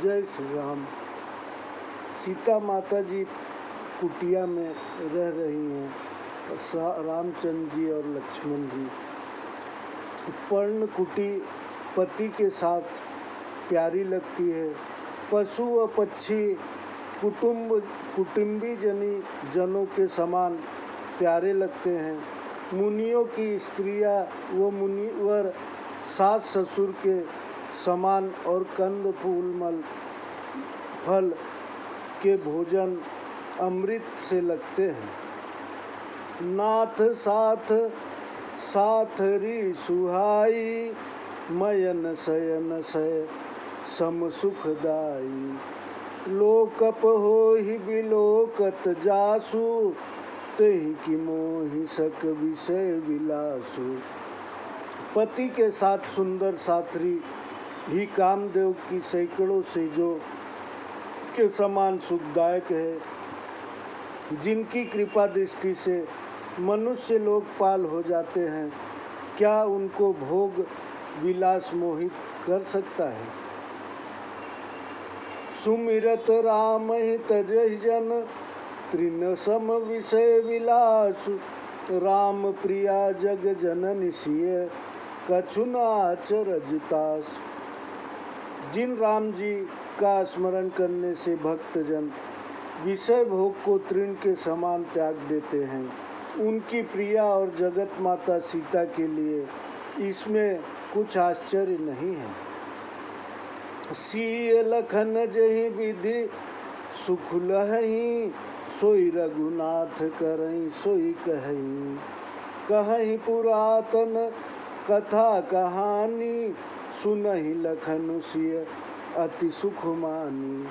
जय श्री राम। सीता माता जी कुटिया में रह रही हैं। रामचंद्र जी और लक्ष्मण जी। पर्णकुटी पति के साथ प्यारी लगती है। पशु व पक्षी कुटुंबी जनों के समान प्यारे लगते हैं। मुनियों की स्त्रियां व मुनिवर सास ससुर के समान और कंद फल के भोजन अमृत से लगते हैं। नाथ साथ री सुहाई, मयन शयन सय सम सुखदाई। लोकप होहि बिलोकत जासु, तेहि की मोहि सक विषय विलासु। पति के साथ सुंदर साथरी ही कामदेव की सैकड़ों सेजों के समान सुखदायक है। जिनकी कृपा दृष्टि से मनुष्य लोकपाल हो जाते हैं, क्या उनको भोग विलास मोहित कर सकता है। सुमिरत राम ही तजहि जन, तृण सम विषय विलासु। राम प्रिया जग जननि सिय, कछु न आचरज तास। जिन राम जी का स्मरण करने से भक्तजन विषय भोग को तृण के समान त्याग देते हैं, उनकी प्रिया और जगत माता सीता के लिए इसमें कुछ आश्चर्य नहीं है। सिय लखन जहि विधि सुख लहहि, सोई रघुनाथ करहि सोई कहहि। कहहि पुरातन कथा कहानी, सुनहि लखन सिय अति सुख मानी।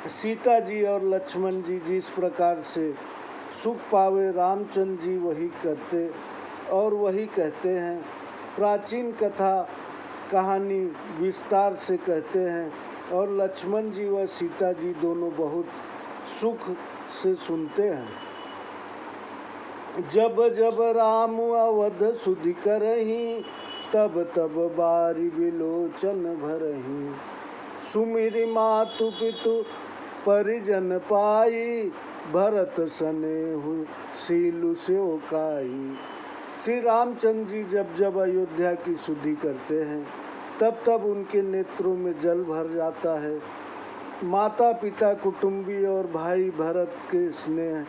सीता जी और लक्ष्मण जी जिस प्रकार से सुख पावे, रामचंद्र जी वही करते और वही कहते हैं। प्राचीन कथा कहानी विस्तार से कहते हैं और लक्ष्मण जी व सीता जी दोनों बहुत सुख से सुनते हैं। जब जब राम अवध सुधि करहि, तब तब बारी विलोचन भरहि। सुमिरि मातु पितु परिजन पाई, भरत सनेहु सीलु सेवकाई। श्री रामचंद्र जी जब जब अयोध्या की शुद्धि करते हैं, तब तब उनके नेत्रों में जल भर जाता है। माता पिता कुटुंबी और भाई भरत के स्नेह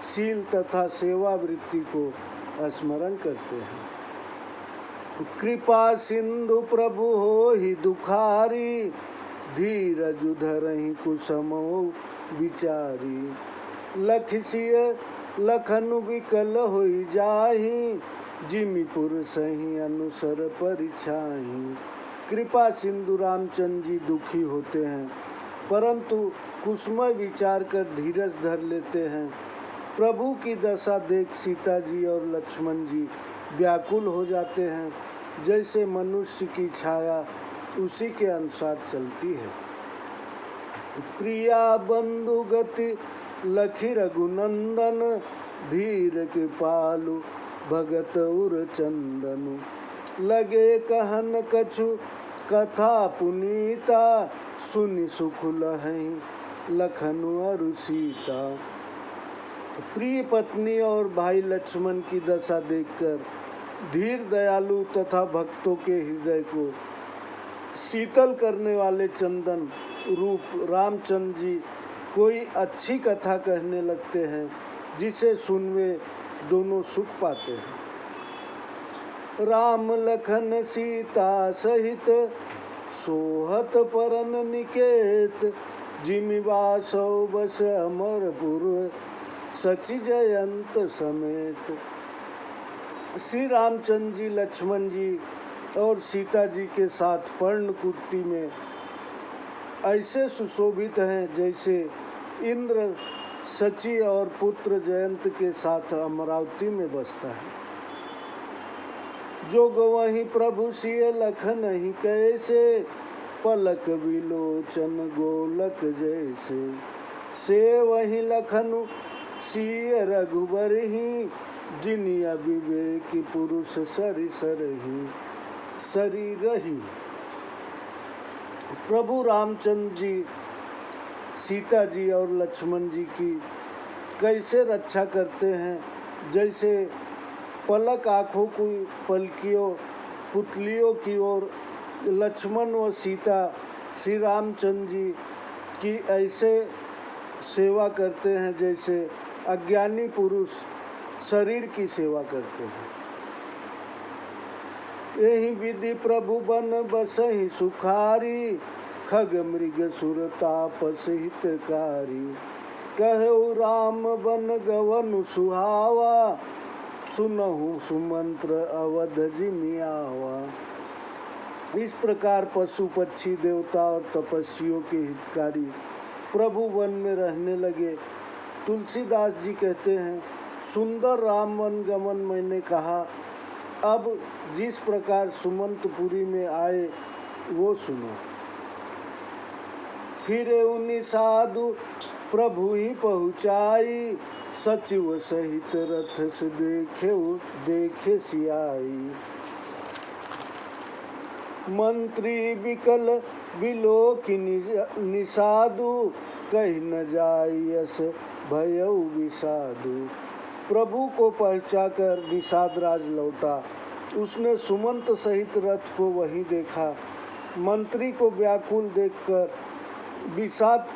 शील तथा सेवा वृत्ति को स्मरण करते हैं। कृपा सिंधु प्रभु होहि दुखारी, धीरजु धरहि कुसमो विचारी। लखसिय लखनु विकल होई जाहि, जिमि पुरसहि अनुसर परिछाहि। कृपा सिंधु रामचंद्र जी दुखी होते हैं, परंतु कुसुमय विचार कर धीरज धर लेते हैं। प्रभु की दशा देख सीता जी और लक्ष्मण जी व्याकुल हो जाते हैं। जैसे मनुष्य की छाया उसी के अनुसार चलती है। प्रिया बंधु गति लखी रघुनंदन, धीर कृपालु भगत उर चंदनु। लगे कहन कछु कथा पुनीता, सुनि सुख लहहि लखनु अरु सीता। प्रिय पत्नी और भाई लक्ष्मण की दशा देखकर धीर दयालु तथा भक्तों के हृदय को शीतल करने वाले चंदन रूप रामचंद्र जी कोई अच्छी कथा कहने लगते हैं, जिसे सुन वे दोनों सुख पाते हैं। राम लखन सीता सहित, सोहत परन निकेत। जिमि वासौ बस अमरपुर, सचि जयंत समेत। श्री रामचंद्र जी लक्ष्मण जी और सीता जी के साथ पर्णकुटी में ऐसे सुशोभित हैं, जैसे इंद्र सची और पुत्र जयंत के साथ अमरावती में बसता है। जो गवहि प्रभु सिय लखन ही कैसे, पलक विलोचन गोलक जैसे। से वही लखनु सिय रघुबर ही, जिनिया विवेकी पुरुष सरि सरहि सरी रही। प्रभु रामचंद्र जी सीता जी और लक्ष्मण जी की कैसे रक्षा करते हैं, जैसे पलक आँखों की पलकियों पुतलियों की ओर लक्ष्मण व सीता श्री रामचंद्र जी की ऐसे सेवा करते हैं जैसे अज्ञानी पुरुष शरीर की सेवा करते हैं। यही विधि प्रभु बन बसहि सुखारी, खग मृग सुर तापस हितकारी। कहु राम बन गवन सुहावा, सुनहु सुमंत्र अवध जिमियावा। इस प्रकार पशु पक्षी देवता और तपस्वियों के हितकारी प्रभु वन में रहने लगे। तुलसीदास जी कहते हैं, सुंदर राम वन गमन मैंने कहा, अब जिस प्रकार सुमंतपुरी में आए वो सुनो। फिर उन्हीं साधु प्रभु ही पहुँचाई, सचिव सहित रथ से देखे सियाई। मंत्री विकल विलोकि निसादु, कही न जायस भयउ विषादु। प्रभु को पहुँचाकर निषाद राज लौटा। उसने सुमंत सहित रथ को वहीं देखा। मंत्री को व्याकुल देखकर निषाद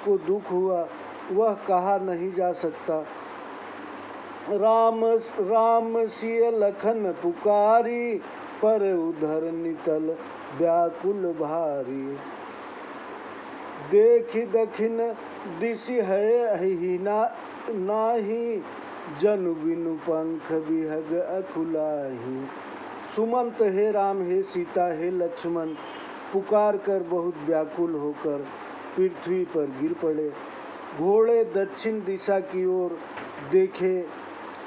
को दुख हुआ, वह कहा नहीं जा सकता। राम सिय लखन पुकारी, पर उधर नितल व्याकुल भारी। देखि दखिन दिशि है ही नाही, जनु बिनु पंख बिहग अकुलाही। सुमंत हे राम, हे सीता, हे लक्ष्मण पुकार कर बहुत व्याकुल होकर पृथ्वी पर गिर पड़े। घोड़े दक्षिण दिशा की ओर देखे,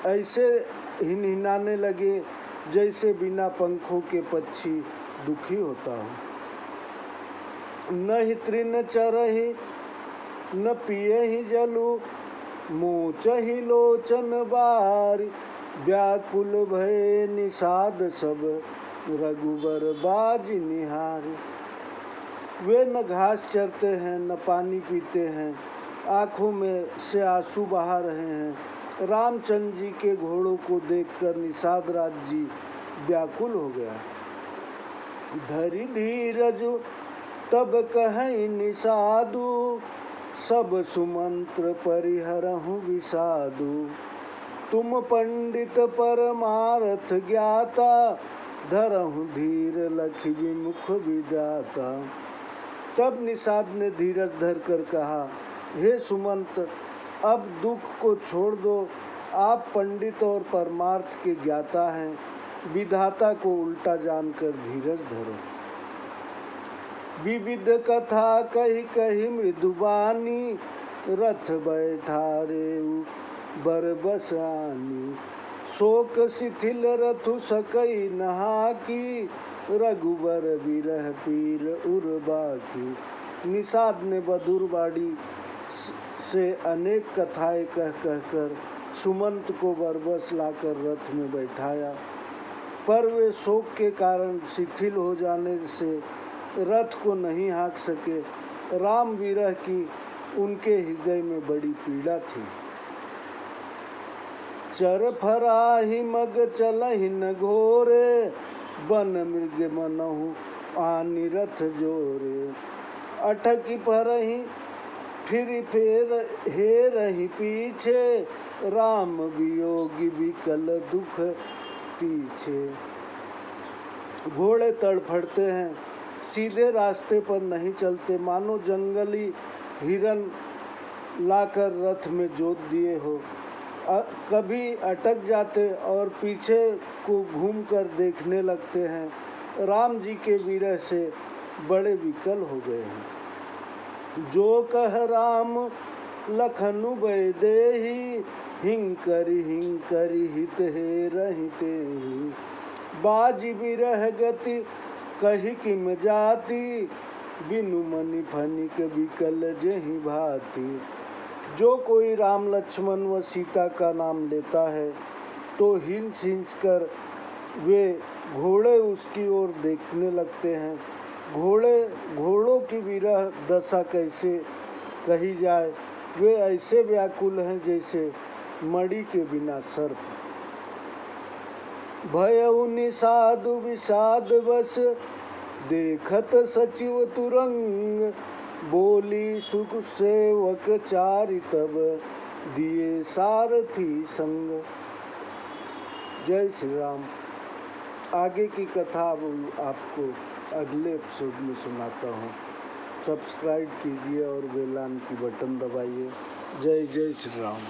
ऐसे हिनहिनाने लगे जैसे बिना पंखों के पक्षी दुखी होता हो। न ही तृण चरहि न पिए ही जलु, मूच ही लोचन बारी। व्याकुल भय निषाद सब, रघुबर बाजी निहारी। वे न घास चरते हैं न पानी पीते हैं, आँखों में से आंसू बहा रहे हैं। रामचंद्र जी के घोड़ों को देखकर निषाद राज जी व्याकुल हो गया। धरि धीरज तब कहीं निषादु, सब सुमंत्र परिहरहु विषादु। तुम पंडित परमार्थ ज्ञाता, धरहु धीर लखि विमुख विदाता। तब निषाद ने धीरज धर कर कहा, हे सुमंत, अब दुख को छोड़ दो। आप पंडित और परमार्थ के ज्ञाता हैं, विधाता को उल्टा जानकर धीरज धरो। विविध कथा कही कही मृदुबानी, रथ बैठारे बरबस आनी। शोक शिथिल रथु सकई नहा की, रघुबर विरह पीर उर्बा की। निषाद ने बदुरबाड़ी से अनेक कथाएं कह कहकर सुमंत को बरबस लाकर रथ में बैठाया, पर वे शोक के कारण शिथिल हो जाने से रथ को नहीं हाँक सके। राम विरह की उनके हृदय में बड़ी पीड़ा थी। चर फराहि मग चलहि न घोरे, बन मृग मनहु आनि रथ जोरे। अटकी परहि फिर फेर हे रही पीछे, राम वियोगी विकल दुख तीछे। घोड़े तड़फड़ते हैं, सीधे रास्ते पर नहीं चलते, मानो जंगली हिरन लाकर रथ में जोत दिए हो। कभी अटक जाते और पीछे को घूमकर देखने लगते हैं। राम जी के विरह से बड़े विकल हो गए हैं। जो कह राम लखनु बय देहि, हिंकरि हित हे रहिते ही। बाजी विरह गति कही किम जाति, बिनु मनि फनिक विकल जेहि भांति। जो कोई राम लक्ष्मण व सीता का नाम लेता है तो हिंस हिंस कर वे घोड़े उसकी ओर देखने लगते हैं। घोड़ों की विरह दशा कैसे कही जाए, वे ऐसे व्याकुल हैं जैसे मणि के बिना सर्प। भयउ निषाद विषाद बस देखत सचिव तुरंग, बोली सुख सेवक चारि तब दिए सारथी संग। जय श्री राम। आगे की कथा अब आपको अगले एपिसोड में सुनाता हूँ। सब्सक्राइब कीजिए और बेल आइकन की बटन दबाइए। जय जय श्री राम।